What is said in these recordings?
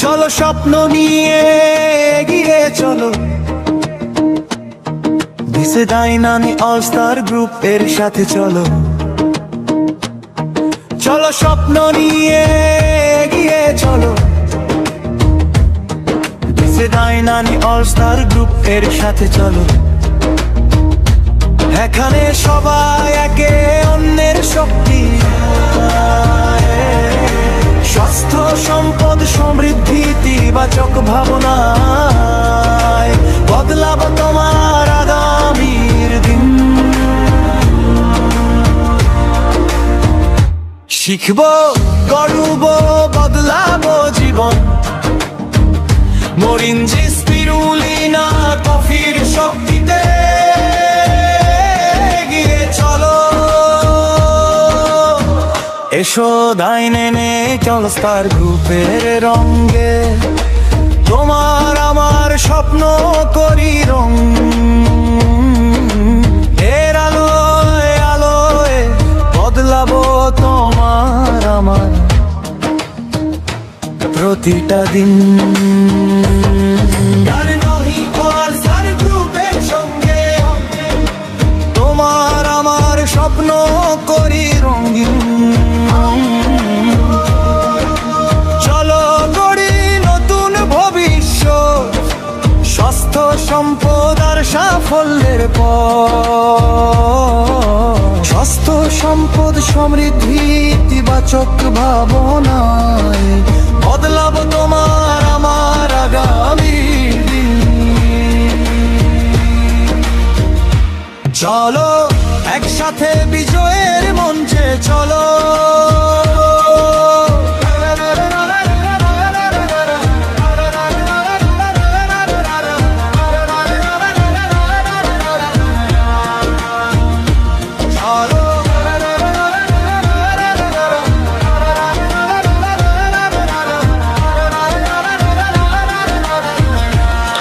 চলো স্বপ্ন নিয়ে এগিয়ে চলো, দিস ডাইনামিক অলস্টার গ্রুপ এর সাথে চলো। চলো স্বপ্ন নিয়ে এগিয়ে চলো, দিস ডাইনামিক অলস্টার গ্রুপ এর সাথে চলো। এখানে সবাই একে অন্যের শক্তি, স্বাস্থ্য সম্পদ সমৃদ্ধি ইতিবাচক ভাবনায় বদলাবো তোমার আগামীর দিন। শিখবো, গড়বো, বদলাবো জীবন, মরিঞ্জি স্পিরুলিনা কফির শক্তিতে এসো ডাইনামিক অলস্টার গ্রুপের রঙে, তোমার আমার স্বপ্ন করি রং। এর আলোয় আলোয় বদলাবো তোমার আমার প্রতিটা দিন। গ্রুপের সঙ্গে তোমার আমার স্বপ্ন করি রঙিন। চলো গড়ি নতুন ভবিষ্যৎ, স্বাস্থ্য সম্পদ আর সাফল্যের পথ। স্বাস্থ্য সম্পদ সমৃদ্ধি ইতিবাচক ভাবনায় বদলাবো তোমার আমার আগামী দিন। চলো একসাথে বিজয়ের মঞ্চে চলো,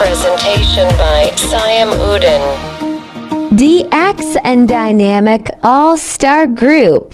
Presentation by Siam Udin. DX and Dynamic All-Star Group.